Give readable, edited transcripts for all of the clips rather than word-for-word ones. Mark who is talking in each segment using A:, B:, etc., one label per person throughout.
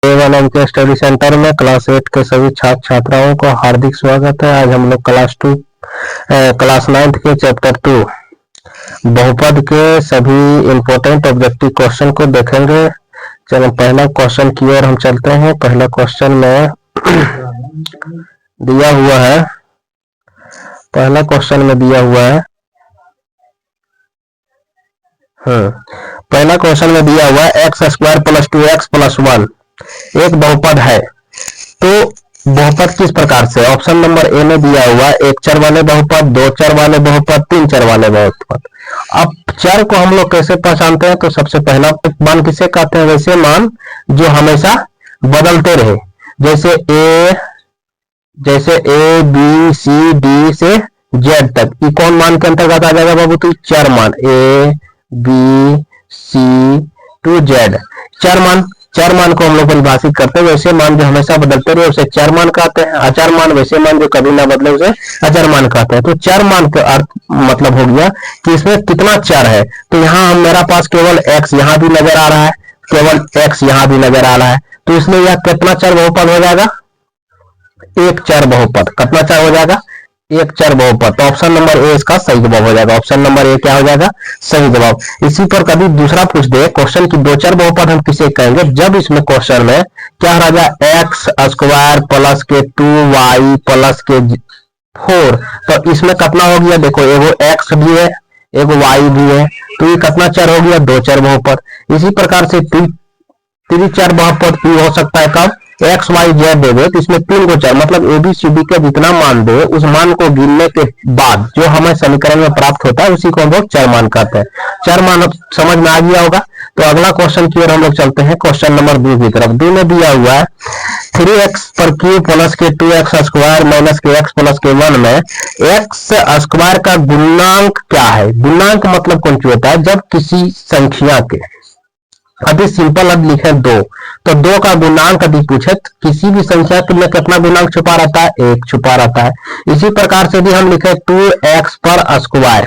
A: A1M के study centre में class 8 के सभी छात्र छात्राओं को हार्दिक स्वागत है। आज हम लोग क्लास 9 के चैप्टर 2 बहुपद के सभी इंपॉर्टेंट ऑब्जेक्टिव क्वेश्चन को देखेंगे। चलो पहला क्वेश्चन की ओर हम चलते हैं। पहला क्वेश्चन में दिया हुआ है, पहला क्वेश्चन में दिया हुआ है x square plus 2x plus 1 एक बहुपद है। तो बहुपद किस प्रकार से? ऑप्शन नंबर ए में दिया हुआ एक चर वाले बहुपद, दो चर वाले बहुपद, तीन चर वाले बहुपद। अब चर को हम लोग कैसे पहचानते हैं? तो सबसे पहला मान किसे कहते हैं? वैसे मान जो हमेशा बदलते रहे, जैसे ए बी सी डी से जेड तक। ये कौन मान के अंतर्गत आ जाएगा बाबू? तो चर मान A B C to Z. चर मान को हम लोग परिभाषित करते हैं। वैसे मान जो हमेशा बदलते रहे उसे चर मान कहते हैं। अचर मान वैसे मान जो कभी ना बदले उसे अचर मान कहते हैं। तो चर मान का अर्थ मतलब हो गया कि इसमें कितना चर है। तो यहाँ मेरा पास केवल x यहाँ भी नजर आ रहा है, केवल x यहाँ भी नजर आ रहा है। तो इसलिए यह कितना चर बहुपद हो जाएगा? एक चर बहुपद। कितना चर हो जाएगा? एक चर बहुपद। तो ऑप्शन नंबर ए इसका सही जवाब हो जाएगा। ऑप्शन नंबर ए क्या हो जाएगा? सही जवाब। इसी पर कभी दूसरा पूछ दे क्वेश्चन की दो चर बहुपद हम किसे कहेंगे? जब इसमें क्वेश्चन में क्या रहा? एक्स स्क्वायर प्लस के 2y प्लस के 4। तो इसमें कितना हो गया? देखो एगो x भी है, एगो y भी है। तो ये कितना चर हो गया? दो चर बहुपद। इसी प्रकार से त्रिचर बहुपद भी हो सकता है। कब? एक्स वाई जेड दे दे तो इसमें तीन को चर मतलब एबीसीडी का जितना मान दे उस मान को गिनने के बाद जो हमें समीकरण में प्राप्त होता है उसी को हम लोग चर मान कहते हैं। चर मान समझ में आ गया होगा। तो अगला क्वेश्चन की ओर हम लोग चलते हैं। क्वेश्चन नंबर 2 की तरफ। 2 में दिया हुआ है 3x पर क्यू प्लस के 2x स्क्वायर माइनस के x प्लस के 1 में x स्क्वायर का गुणांक क्या है? गुणांक मतलब कौन सी होता है? जब किसी संख्या के अभी सिंपल अब लिखे 2 तो 2 का गुणांक अभी पूछे किसी भी संख्या में कितना गुणांक छुपा रहता है? एक छुपा रहता है। इसी प्रकार से भी हम लिखे 2x पर स्क्वायर।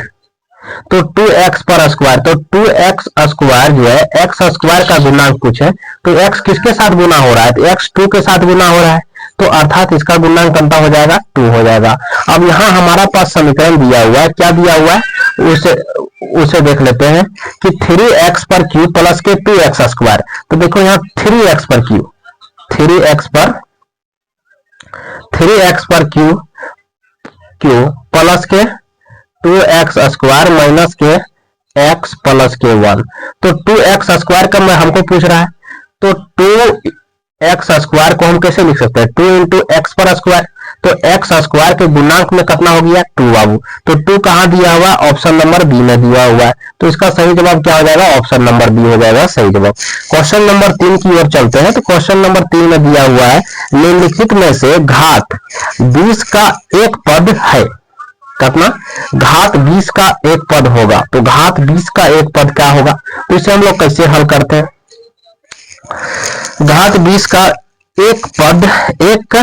A: तो 2x पर स्क्वायर, तो 2x स्क्वायर जो है x स्क्वायर का गुणांक पूछे तो x किसके साथ गुना हो रहा है? तो x 2 के साथ गुना हो रहा है। तो अर्थात इसका गुणांक कितना हो जाएगा? 2 हो जाएगा। अब यहाँ हमारा पास समीकरण दिया हुआ है। क्या दिया हुआ है उसे देख लेते हैं कि 3x पर क्यू प्लस के 2x स्क्वायर। तो देखो यहाँ 3x पर क्यू प्लस के 2x स्क्वायर माइनस के x प्लस के 1। तो 2x स्क्वायर का मैं हमको पूछ रहा है। तो 2x स्क्वायर को हम कैसे लिख सकते हैं? 2 इंटू एक्स पर स्क्वायर। तो x स्क्वायर के गुणांक में कितना हो गया? 2 बाबू। तो 2 कहां दिया हुआ? ऑप्शन नंबर बी में दिया हुआ है। तो इसका सही जवाब क्या हो जाएगा? ऑप्शन नंबर बी हो जाएगा सही जवाब। क्वेश्चन नंबर 3 की ओर चलते हैं। तो क्वेश्चन नंबर 3 में दिया हुआ है निम्नलिखित में से घात 20 का एक पद है। कितना? घात 20 का एक पद होगा। तो घात 20 का एक पद क्या होगा? तो इसे हम लोग कैसे हल करते हैं? घात 20 का एक पद एक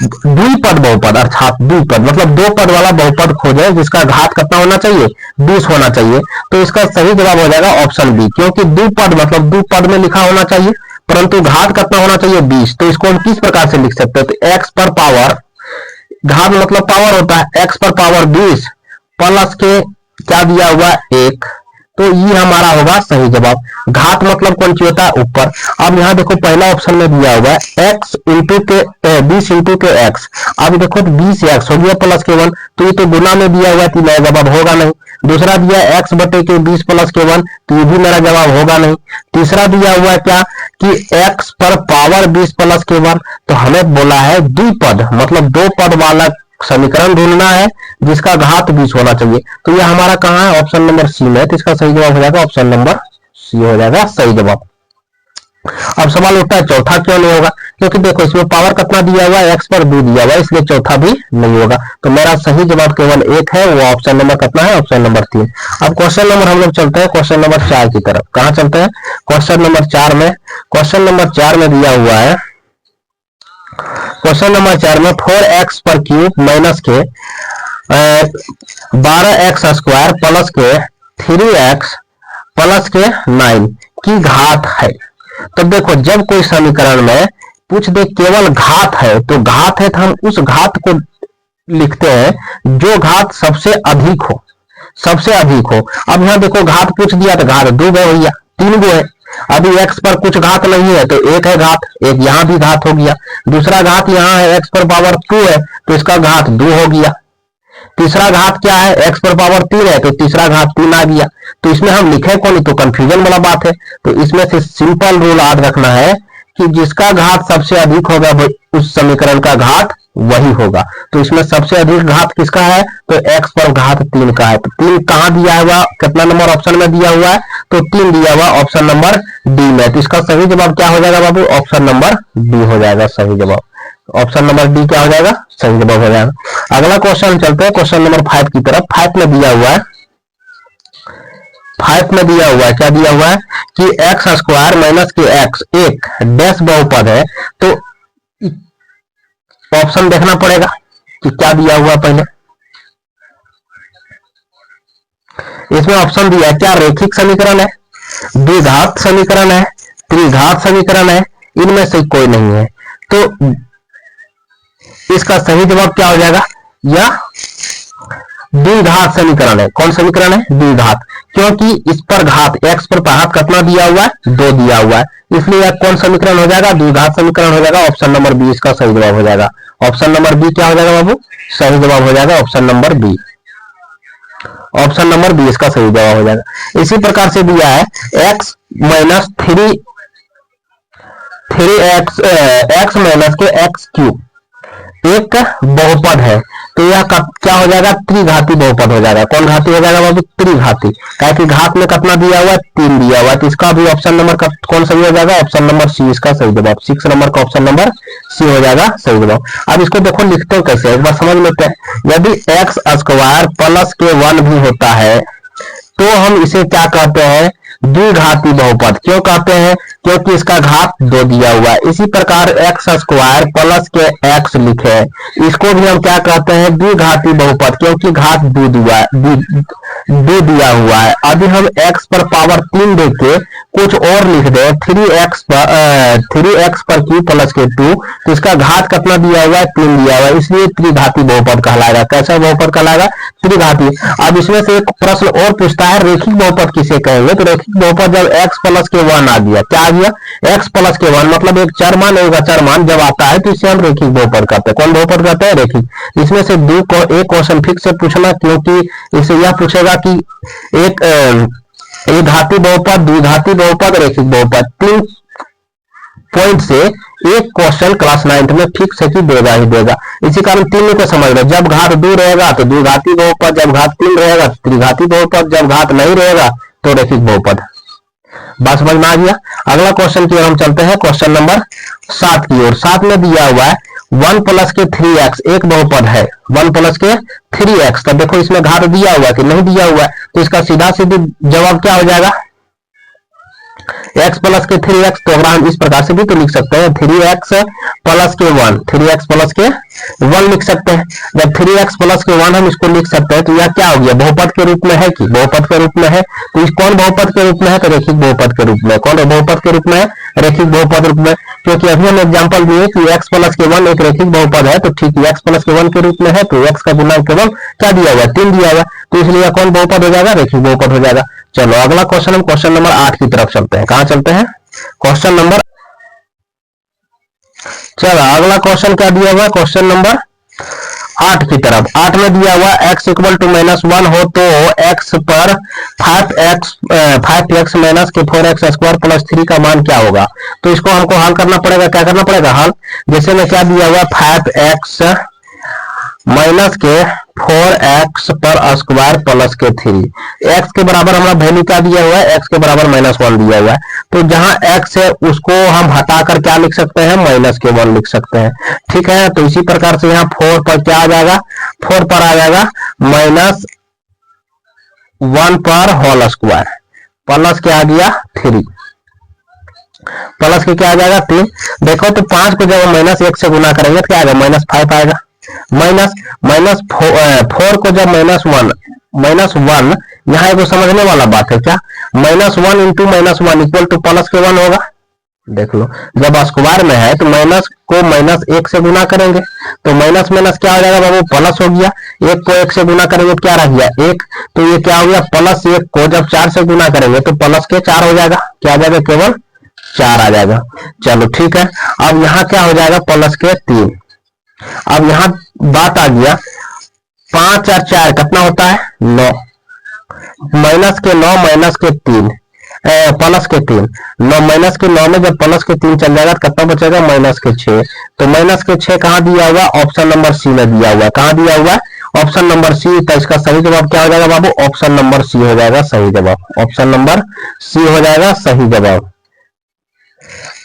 A: द्विपद बहुपद अर्थात द्विपद मतलब दो पद वाला बहुपद खोजे जिसका घात कितना होना चाहिए? 20 होना चाहिए। तो इसका सही जवाब हो जाएगा ऑप्शन बी, क्योंकि द्विपद मतलब द्विपद में लिखा होना चाहिए परंतु घात कितना होना चाहिए? 20। तो इसको हम किस प्रकार से लिख सकते हैं? तो x पर पावर, घात मतलब पावर होता है, x पर पावर 20 प्लस के क्या दिया हुआ? 1। तो ये हमारा होगा सही जवाब। घात मतलब कौन सी होता है? ऊपर। अब यहाँ देखो पहला ऑप्शन में दिया हुआ है x इंटू के 20 इंटू के x। अब देखो 20x हो गया प्लस के 1। तो ये तो गुना में दिया हुआ है तो मेरा जवाब होगा नहीं। दूसरा दिया x बटे के 20 प्लस के 1। तो ये भी मेरा जवाब होगा नहीं। तीसरा दिया हुआ है क्या कि x पर पावर 20 प्लस के 1। तो हमें बोला है द्विपद मतलब दो पद वाला समीकरण ढूंढना है जिसका घात 20 होना चाहिए। तो ये हमारा कहाँ है? ऑप्शन नंबर सी में। तो इसका सही जवाब हो जाएगा ऑप्शन नंबर सी हो जाएगा सही जवाब। अब सवाल उठता है चौथा क्यों नहीं होगा? क्योंकि देखो इसमें पावर कितना दिया हुआ है? x पर 2 दिया हुआ है, इसलिए चौथा भी नहीं होगा। तो मेरा सही जवाब केवल एक है, वो ऑप्शन नंबर कितना है? Option number 3। अब क्वेश्चन नंबर हम लोग चलते हैं क्वेश्चन नंबर 4 की तरफ। कहां चलते हैं? क्वेश्चन नंबर 4 में। क्वेश्चन नंबर 4 में दिया हुआ है, क्वेश्चन नंबर 4 में 4x पर क्यूब माइनस के 12x स्क्वायर प्लस के 3x प्लस के 9 की घात है। तो देखो जब कोई समीकरण में पूछ दे केवल घात है, तो घात है तो हम उस घात को लिखते हैं जो घात सबसे अधिक हो, सबसे अधिक हो। अब यहां देखो घात पूछ दिया तो घात 2 गए भैया, 3 गो है। अभी x पर कुछ घात नहीं है तो एक है घात, एक यहां भी घात हो गया। दूसरा घात यहां है, x पर पावर 2 है तो इसका घात 2 हो गया। तीसरा घात क्या है, x पर पावर 3 है तो तीसरा घात 3 आ गया। तो इसमें हम लिखे कौन, तो कंफ्यूजन वाला बात है। तो इसमें से सिंपल रूल याद रखना है कि जिसका घात सबसे अधिक होगा उस समीकरण का घात वही होगा। तो इसमें सबसे अधिक घात किसका है, तो x पर घात 3 का है। तो 3 कहां दिया हुआ, कितना नंबर ऑप्शन में दिया हुआ है, तो 3 दिया हुआ ऑप्शन नंबर डी में। तो इसका सही जवाब क्या हो जाएगा बाबू, ऑप्शन नंबर डी हो जाएगा सही जवाब। ऑप्शन नंबर डी क्या हो जाएगा, सही जवाब हो जाएगा। अगला क्वेश्चन चलते हैं क्वेश्चन नंबर 5 की तरफ। 5 में दिया हुआ है, 5 में दिया हुआ है, क्या दिया हुआ है कि एक्स स्क्वायर माइनस के एक्स एक डैश बहुपद है। तो ऑप्शन देखना पड़ेगा कि क्या दिया हुआ पहले। इसमें ऑप्शन दिया है क्या, रेखिक समीकरण है, द्विघात समीकरण है, त्रिघात समीकरण है, इनमें से कोई नहीं है। तो इसका सही जवाब क्या हो जाएगा, या द्विघात समीकरण है। कौन समीकरण है, द्विघात, क्योंकि इस पर घात x पर घात कितना दिया हुआ है, 2 दिया हुआ है, इसलिए यह कौन समीकरण हो जाएगा, द्विघात समीकरण हो जाएगा। ऑप्शन नंबर बी इसका सही जवाब हो जाएगा। ऑप्शन नंबर बी क्या हो जाएगा बाबू, सही जवाब हो जाएगा option number B. Option number B इसका सही जवाब हो जाएगा। इसी प्रकार से दिया है x माइनस 3x माइनस के x क्यूब एक बहुपद है। तो यह क्या हो जाएगा, त्रिघाती बहुपद हो जाएगा। कौन घाती हो जाएगा बाबू, त्रिघाती, क्योंकि घात में कितना दिया हुआ है, 3 दिया हुआ है। तो इसका भी ऑप्शन नंबर का कौन सही हो जाएगा, ऑप्शन नंबर सी इसका सही जवाब। 6 नंबर का ऑप्शन नंबर सी हो जाएगा सही जवाब। अब इसको देखो लिखते हो कैसे, एक बार समझ लेते हैं। यदि एक्स स्क्वायर प्लस के 1 भी होता है तो हम इसे क्या कहते हैं, द्विघाती बहुपद। क्यों कहते हैं, क्योंकि इसका घात 2 दिया हुआ है। इसी प्रकार एक्स स्क्वायर प्लस के एक्स लिखे, इसको भी हम क्या कहते हैं, द्विघाती बहुपद, क्योंकि घात 2 दिया हुआ है। अभी हम x पर पावर 3 देके कुछ और लिख दे, 3x पर क्यू प्लस के 2, तो इसका घात कितना दिया हुआ है, 3 दिया हुआ है, इसलिए त्रिघाती बहुपद कहलाएगा। कैसा बहुपद कहलाएगा, त्रिघाती। अब इसमें से एक प्रश्न और पूछता है, रेखिक बहुपद किसे कहेंगे, तो रेखिक बहुपद जब x प्लस के 1 आ गया, क्या आ गया, x प्लस के 1 मतलब एक चर मान एक अचर मान जब आता है तो इसे हम रेखिक बहुपद कहते हैं। कौन बहुपद कहते हैं, रेखिक। इसमें से एक क्वेश्चन फिक्स से पूछना, क्योंकि इसे यह पूछेगा कि एक घाती बहुपद, द्विघाती बहुपद, रेखिक बहुपद, 3 पॉइंट से एक क्वेश्चन क्लास 9th में फिक्स है कि देगा ही देगा। इसी कारण 3 को समझ लो, जब घात 2 रहेगा तो द्विघाती बहुपद, जब घात 3 रहेगा तो त्रिघाती बहुपद, जब घात नहीं रहेगा तो रेखिक बहुपद। बात समझ में आ गया। अगला क्वेश्चन की ओर हम चलते हैं, क्वेश्चन नंबर 7 की ओर। 7 में दिया हुआ है 1 प्लस के 3x एक बहुपद है, 1 प्लस के 3x। तो देखो इसमें घात दिया हुआ कि नहीं दिया हुआ है, तो इसका सीधा सीधी जवाब क्या हो जाएगा, x प्लस के 3x। तो अगर हम इस प्रकार से भी तो लिख सकते हैं 3x प्लस के 1, 3x प्लस के 1 लिख सकते हैं। जब 3x प्लस के 1 हम इसको लिख सकते हैं तो यह क्या हो गया, बहुपद के रूप में है कि बहुपद के रूप में है। तो इस कौन बहुपद के रूप में है, तो रेखिक बहुपद के रूप में। कौन बहुपद के रूप में है, रेखिक बहुपद रूप में। क्योंकि अभी हम एग्जांपल दिए कि x प्लस के 1 एक रेखिक बहुपद है, तो ठीक है, x प्लस के 1 के रूप में है, तो x का गुणांक केवल क्या दिया हुआ है, 3 दिया हुआ है, तो इसलिए कौन बहुपद हो जाएगा, रेखिक बहुपद हो जाएगा। चलो अगला क्वेश्चन, हम क्वेश्चन नंबर 8 की तरफ चलते हैं। कहां चलते हैं, क्वेश्चन नंबर, चलो अगला क्वेश्चन क्या दिया हुआ है, क्वेश्चन नंबर 8 की तरफ। 8 में दिया हुआ x इक्वल टू -1 हो तो x पर 5x माइनस के 4x स्क्वायर प्लस 3 का मान क्या होगा। तो इसको हमको हल करना पड़ेगा, क्या करना पड़ेगा, हल। जैसे में क्या दिया हुआ 5x माइनस के 4x पर स्क्वायर प्लस के 3, x के बराबर हमारा वैल्यू क्या दिया हुआ है, x के बराबर -1 दिया हुआ है। तो जहां x है उसको हम हटाकर क्या लिख सकते हैं, -1 लिख सकते हैं। ठीक है, तो इसी प्रकार से यहाँ 4 पर क्या आ जाएगा, 4 पर आ जाएगा -1 पर होल स्क्वायर प्लस क्या आ गया 3, प्लस के क्या आ जाएगा 3। देखो तो 5 को जब -1 से गुना करेंगे तो क्या आएगा, -5 आएगा। -4 को जब -1 यहाँ एक समझने वाला बात है क्या, -1 इंटू -1 इक्वल टू प्लस के 1 होगा। देख लो, जब स्क्वायर में है तो माइनस को माइनस एक से गुना करेंगे, तो माइनस माइनस क्या हो जाएगा बाबू, प्लस हो गया। एक को एक से गुना करेंगे तो क्या रह गया, एक, तो ये क्या हो गया, प्लस एक को जब 4 से गुना करेंगे तो प्लस के 4 हो जाएगा, क्या आ जाएगा, केवल 4 आ जाएगा। चलो ठीक है, अब यहाँ क्या हो जाएगा, प्लस के 3। अब यहाँ बात आ गया, 5 और 4 कितना होता है, 9, माइनस के 9 माइनस के 3 प्लस के 3, 9 माइनस के 9 में जब प्लस के 3 चल जाएगा तो कितना बचेगा, माइनस के 6। तो माइनस के 6 कहां दिया हुआ, ऑप्शन नंबर सी में दिया हुआ है। कहां दिया हुआ है, ऑप्शन नंबर सी। तो इसका सही जवाब क्या हो जाएगा बाबू, ऑप्शन नंबर सी हो जाएगा सही जवाब, ऑप्शन नंबर सी हो जाएगा सही जवाब।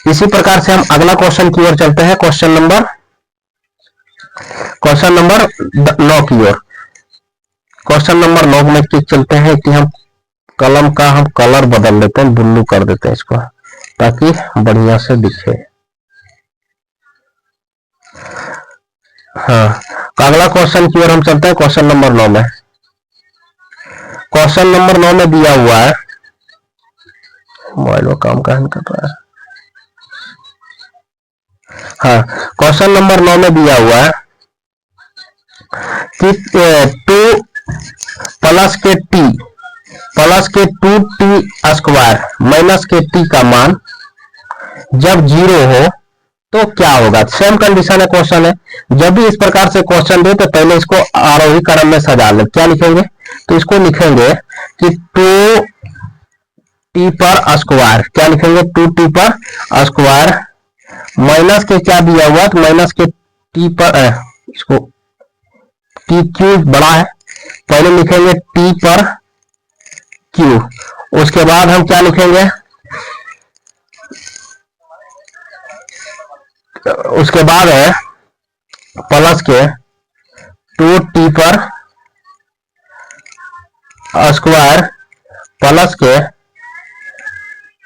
A: इसी प्रकार से हम अगला क्वेश्चन की ओर चलते हैं, क्वेश्चन नंबर 9 की ओर। क्वेश्चन नंबर 9 में चलते हैं कि हम कलम का हम कलर बदल लेते हैं, ब्लू कर देते हैं इसको ताकि बढ़िया से दिखे। हाँ, तो अगला क्वेश्चन की ओर हम चलते हैं, क्वेश्चन नंबर 9 में। क्वेश्चन नंबर 9 में दिया हुआ है, मोबाइल में काम का कर रहा है। हाँ, क्वेश्चन नंबर 9 में दिया हुआ है कि 2 प्लस के टी प्लस के 2t स्क्वायर माइनस के t का मान जब 0 हो तो क्या होगा। सेम कंडीशन है, क्वेश्चन है। जब भी इस प्रकार से क्वेश्चन दे तो पहले इसको आरोही क्रम में सजा ले। क्या लिखेंगे, तो इसको लिखेंगे कि 2t पर स्क्वायर, क्या लिखेंगे, 2t पर स्क्वायर माइनस के क्या दिया हुआ, तो माइनस के t पर इसको t क्यूब बड़ा है, पहले लिखेंगे t पर q, उसके बाद हम क्या लिखेंगे, उसके बाद है प्लस के 2t पर स्क्वायर प्लस के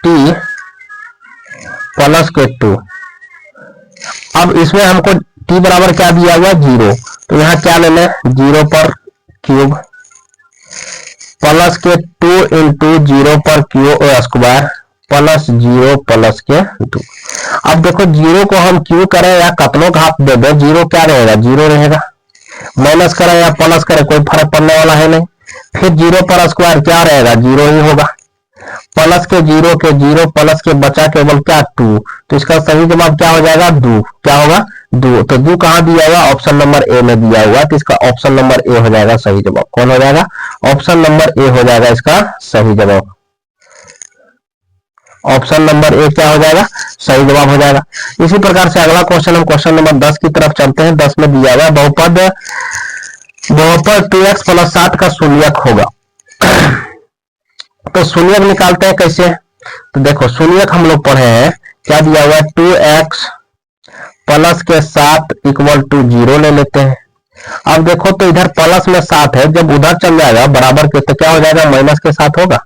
A: t प्लस के 2। अब इसमें हमको t बराबर क्या दिया हुआ, 0, तो यहाँ क्या ले लें, 0 पर क्यूब प्लस के 2 इंटू 0 पर क्यूब स्क्वायर प्लस 0 प्लस के 2। अब देखो 0 को हम क्यू करें या कतनों घात दे दे, 0 क्या रहेगा, 0 रहेगा। माइनस करें या प्लस करें कोई फर्क पड़ने वाला है नहीं। फिर 0 पर स्क्वायर क्या रहेगा, 0 ही होगा। प्लस के 0 के 0 प्लस के बचा केवल क्या, 2, तो इसका सही जवाब क्या हो जाएगा, 2, क्या होगा, 2। तो 2 कहां दिया हुआ, ऑप्शन नंबर ए में दिया हुआ, तो इसका ऑप्शन नंबर ए हो जाएगा सही जवाब। कौन हो जाएगा, ऑप्शन नंबर ए हो जाएगा इसका सही जवाब। ऑप्शन नंबर ए क्या हो जाएगा, सही जवाब हो जाएगा। इसी प्रकार से अगला क्वेश्चन हम क्वेश्चन नंबर 10 की तरफ चलते हैं। 10 में दिया हुआ बहुपद 2x प्लस 7 का शून्यक होगा। तो शून्यक निकालते हैं कैसे, तो देखो शून्यक हम लोग पढ़े हैं, क्या दिया हुआ है, 2x प्लस के 7 इक्वल टू 0 ले लेते हैं। अब देखो तो इधर प्लस में 7 है, जब उधर चल जाएगा बराबर के तो क्या हो जाएगा, माइनस के 7 होगा।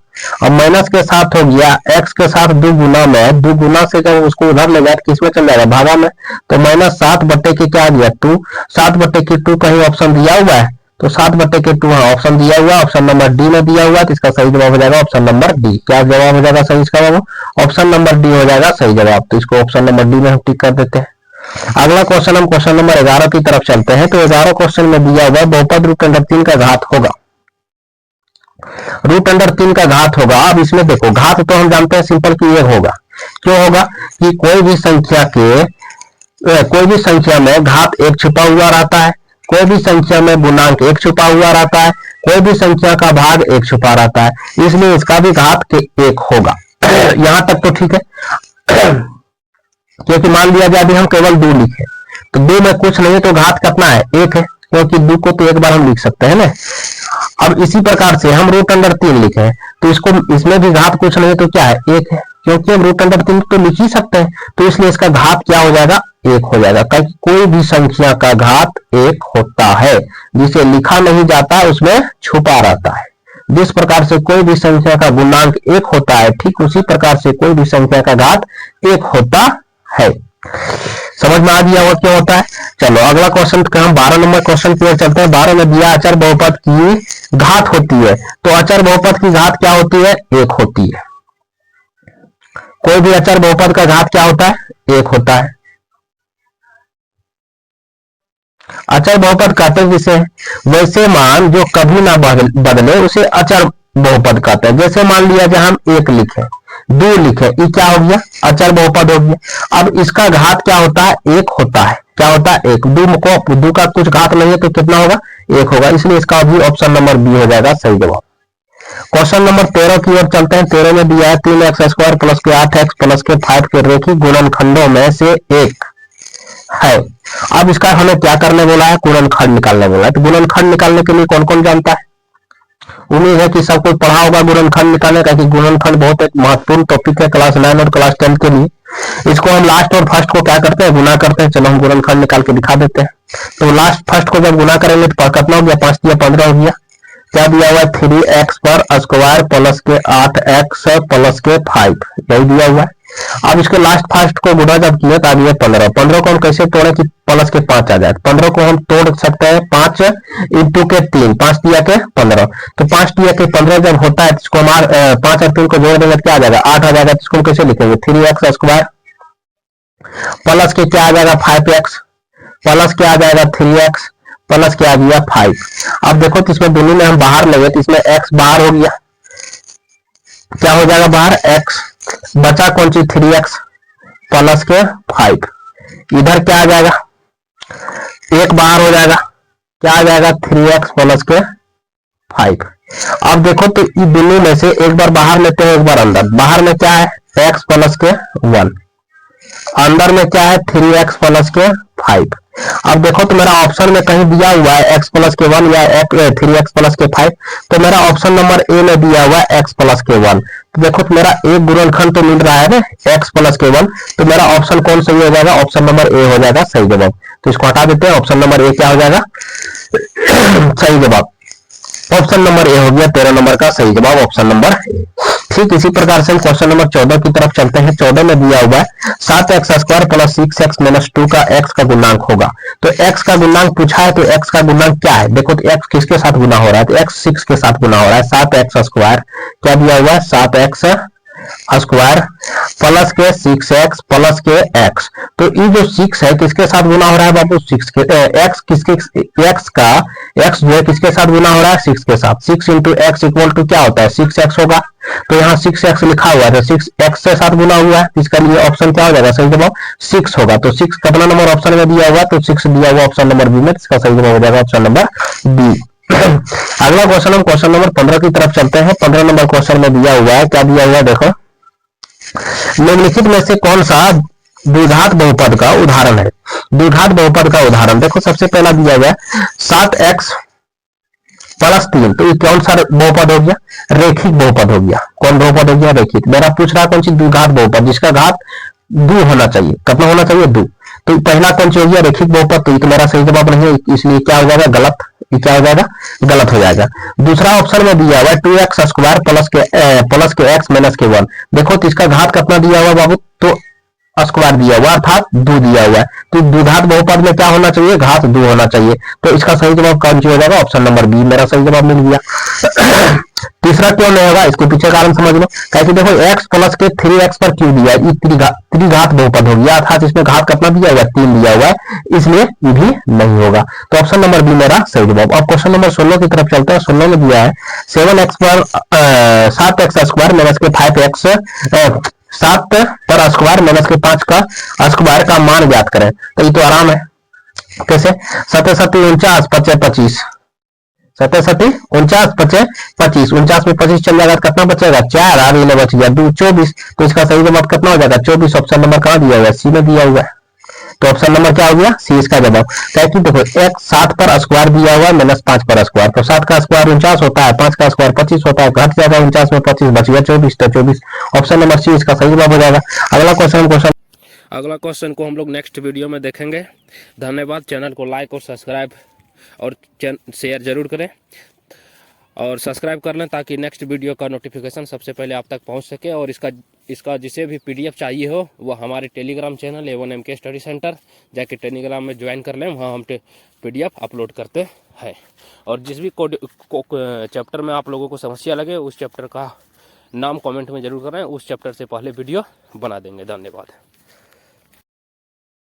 A: अब माइनस के 7 हो गया, x के साथ 2 गुना में, 2 गुना से जब उसको उधर ले जाए किस में चल जाएगा, भागा में, तो माइनस 7 बट्टे के क्या आ गया, 2, 7 बट्टे के 2 कहीं ऑप्शन दिया हुआ है, तो 7 बट्टे के 2 ऑप्शन दिया हुआ, ऑप्शन नंबर डी में दिया हुआ, तो इसका सही जवाब हो जाएगा ऑप्शन नंबर डी। क्या जवाब हो जाएगा सही इसका बाबू, ऑप्शन नंबर डी हो जाएगा सही जवाब। तो इसको ऑप्शन नंबर डी में हम टिक कर देते हैं। अगला क्वेश्चन हम क्वेश्चन नंबर 11 की तरफ चलते हैं। तो 11 क्वेश्चन में दिया हुआ बहुपद √3 का घात होगा, √3 का घात होगा। अब इसमें देखो घात तो हम जानते हैं सिंपल कि ये होगा, क्यों होगा कि कोई भी संख्या में घात 1 छुपा हुआ रहता है, कोई भी संख्या में गुणांक 1 छुपा हुआ रहता है, कोई भी संख्या का भाग 1 छुपा रहता है, इसलिए इसका भी घात 1 होगा। यहां तक तो ठीक है, क्योंकि मान लिया जाए अभी हम केवल 2 लिखे, तो 2 में कुछ नहीं है तो घात कितना है, 1 है, क्योंकि 2 को तो एक बार हम लिख सकते हैं ना। अब इसी प्रकार से हम √3 लिखे तो इसको, इसमें भी घात कुछ नहीं तो क्या है, 1 है, क्योंकि हम √3 तो लिख ही सकते हैं, तो इसलिए इसका घात क्या हो जाएगा, 1 हो जाएगा। ताकि कोई भी संख्या का घात 1 होता है, जिसे लिखा नहीं जाता उसमें छुपा रहता है। जिस प्रकार से कोई भी संख्या का गुणांक 1 होता है, ठीक उसी प्रकार से कोई भी संख्या का घात 1 होता है। समझ में आ गया वो क्यों होता है। चलो अगला क्वेश्चन हम 12 नंबर क्वेश्चन की ओर चलते हैं। 12 में दिया अचर बहुपद की घात होती है, तो अचर बहुपद की घात क्या होती है, 1 होती है। कोई भी अचर बहुपद का घात क्या होता है, एक होता है। अचर बहुपद कहते हैं जिसे वैसे मान जो कभी ना बदले उसे अचर बहुपद कहते हैं। जैसे मान लिया जहां हम एक लिखे, दो लिखे, ये क्या हो गया, अचर बहुपद हो गया। अब इसका घात क्या होता है, एक होता है। क्या होता है, एक। दो का कुछ घात नहीं है तो कितना होगा, एक होगा। इसलिए इसका भी ऑप्शन नंबर बी हो जाएगा सही जवाब। क्वेश्चन नंबर 13 की ओर चलते हैं। 13 में दिया है 3x² प्लस के 8x प्लस के 5 के रेखिक गुणनखंडों में से एक है। अब इसका हमें क्या करने बोला है, गुणनखंड निकालने बोला है। तो गुणनखंड निकालने के लिए कौन कौन जानता है, उम्मीद है कि सब कोई पढ़ा होगा गुणनखंड निकालने का, कि गुणनखंड बहुत एक महत्वपूर्ण टॉपिक है क्लास 9 और क्लास 10 के लिए। इसको हम लास्ट और फर्स्ट को क्या करते हैं, गुना करते हैं। चलो हम गुणनखंड निकाल के दिखा देते हैं। तो लास्ट फर्स्ट को जब गुना करेंगे तो कितना हो गया, 5 दिया 15 हो गया। क्या दिया हुआ है, 3x पर स्क्वायर प्लस के 8x प्लस के 5, यही दिया हुआ है। अब इसके लास्ट फर्स्ट को गुना जब किए तो आ गया 15। 15 को हम कैसे तोड़े कि प्लस के 5 आ जाए। 15 को हम तोड़ सकते हैं 5 इंटू के 3, 5 दिया के 15। तो 5 दिया के 15 जब होता है तो इसको हम 5 और 3 को जोड़ देंगे क्या आ जाएगा, 8 आ जाएगा। इसको हम कैसे लिखेंगे, 3x स्क्वायर प्लस के क्या आ जाएगा, 5x प्लस क्या आ जाएगा, 3x प्लस क्या आ गया, 5। अब देखो तो इसमें दोनों में हम बाहर लगे तो इसमें x बाहर हो गया, क्या हो जाएगा बाहर, x बचा कौन सी, 3x प्लस के 5। इधर क्या आ जाएगा, एक बाहर हो जाएगा, क्या आ जाएगा, 3x प्लस के 5। अब देखो तो इन दोनों में से एक बार बाहर लेते हैं, एक बार अंदर। बाहर में क्या है, x प्लस के 1, अंदर में क्या है, 3x प्लस के 5। अब देखो तो मेरा ऑप्शन में कहीं दिया हुआ है x प्लस के 1 या 3x प्लस के 5, तो मेरा ऑप्शन नंबर ए में दिया हुआ है x प्लस के 1। तो देखो तो मेरा एक गुणनखंड तो मिल रहा है ना x प्लस के 1, तो मेरा ऑप्शन कौन सही हो जाएगा, ऑप्शन नंबर ए हो जाएगा सही जवाब। तो इसको हटा देते हैं, ऑप्शन नंबर ए क्या हो जाएगा सही जवाब। ऑप्शन नंबर ए हो गया 13 नंबर का सही जवाब, ऑप्शन नंबर ए। ठीक इसी प्रकार से हम क्वेश्चन नंबर 14 की तरफ चलते हैं। 14 में दिया हुआ है 7x² प्लस 6x माइनस 2 का x का गुणांक होगा। तो x का गुणांक पूछा है, तो x का गुणांक क्या है, देखो तो x किसके साथ गुना हो रहा है, तो x 6 के साथ गुना हो रहा है। 7x² क्या दिया हुआ है, 7x स्क्वायर प्लस के 6x प्लस के x। तो ये जो 6 है किसके साथ गुना हो रहा है बाबू, 6 के x किसके, x का x जो है किसके साथ गुना हो रहा है, 6 के साथ। 6 इंटू एक्स इक्वल टू क्या होता है, 6x होगा। तो यहाँ 6x लिखा हुआ है तो 6x से साथ गुना हुआ है, इसका लिए ऑप्शन क्या हो जाएगा, सही जवाब 6 होगा। तो 6 कितना नंबर ऑप्शन में दिया हुआ है, तो 6 दिया हुआ ऑप्शन नंबर बी में, इसका सही जवाब हो जाएगा ऑप्शन नंबर बी। अगला क्वेश्चन हम क्वेश्चन नंबर 15 की तरफ चलते हैं। 15 नंबर क्वेश्चन में दिया हुआ है, क्या दिया हुआ है देखो, निम्नलिखित में से कौन सा द्विघात बहुपद का उदाहरण है। द्विघात बहुपद का उदाहरण देखो, सबसे पहला दिया गया 7x प्लस 3, तो ये कौन सा बहुपद हो गया, रेखिक बहुपद हो गया। कौन बहुपद हो गया, रेखिक। मेरा पूछ रहा कौन सी द्विघात बहुपद जिसका घात 2 होना चाहिए, कितना होना चाहिए, 2। तो पहला कौन सी हो गया, रेखिक बहुपद, तो ये मेरा सही जवाब नहीं है, इसलिए क्या हो जाएगा, गलत। ये क्या हो जाएगा, गलत हो जाएगा। दूसरा ऑप्शन में दिया हुआ है 2x स्क्वायर प्लस के x माइनस के 1। देखो तो इसका घात कितना दिया हुआ बाबू, तो स्क्वायर दिया हुआ अर्थात 2 दिया हुआ है। तो द्विघात बहुपद में क्या होना चाहिए, घात 2 होना चाहिए। तो इसका सही जवाब कौन सी हो जाएगा, ऑप्शन नंबर बी मेरा सही जवाब मिल गया। तीसरा क्यों नहीं होगा, इसको पीछे कारण समझ लो। कैसे देखो, x प्लस के 3x पर क्यों दिया है, त्रिघात बहुपद हो गया अर्थात इसमें घात कितना दिया हुआ है, 3 दिया हुआ है, इसलिए ये भी नहीं होगा। तो ऑप्शन नंबर बी मेरा सही जवाब। अब क्वेश्चन नंबर 16 की तरफ चलते हैं। 16 में दिया है 7x पर 7x स्क्वायर माइनस के 5x 7 पर स्क्वायर माइनस के 5 का स्क्वायर का मान ज्ञात करें। तो ये तो आराम है, कैसे, 7 7 49 5 25, 7 7 49 5 25, 49 में 25 चल जाएगा, कितना बचेगा, 4, और ये बच गया 2, 24। तो इसका सही जवाब कितना हो जाएगा, 24। ऑप्शन नंबर कहाँ दिया हुआ है, सी में दिया हुआ है। तो ऑप्शन नंबर क्या हो गया, सी इसका जवाब। क्योंकि देखो x 7 पर स्क्वायर दिया हुआ है माइनस 5 पर स्क्वायर, तो 7 का स्क्वायर 49 होता है, 5 का स्क्वायर 25 होता है, घट जाएगा 49 में 25, बच गया 24, तो 24 ऑप्शन नंबर सी इसका सही जवाब हो जाएगा। अगला क्वेश्चन
B: को हम लोग नेक्स्ट वीडियो में देखेंगे। धन्यवाद। चैनल को लाइक और सब्सक्राइब और शेयर जरूर करें और सब्सक्राइब कर लें ताकि नेक्स्ट वीडियो का नोटिफिकेशन सबसे पहले आप तक पहुंच सके। और इसका जिसे भी पीडीएफ चाहिए हो वो हमारे Telegram channel A1MK study centre जाके टेलीग्राम में ज्वाइन कर लें, वहाँ हम पीडीएफ अपलोड करते हैं। और जिस भी चैप्टर में आप लोगों को समस्या लगे उस चैप्टर का नाम कमेंट में जरूर करें, उस चैप्टर से पहले वीडियो बना देंगे। धन्यवाद।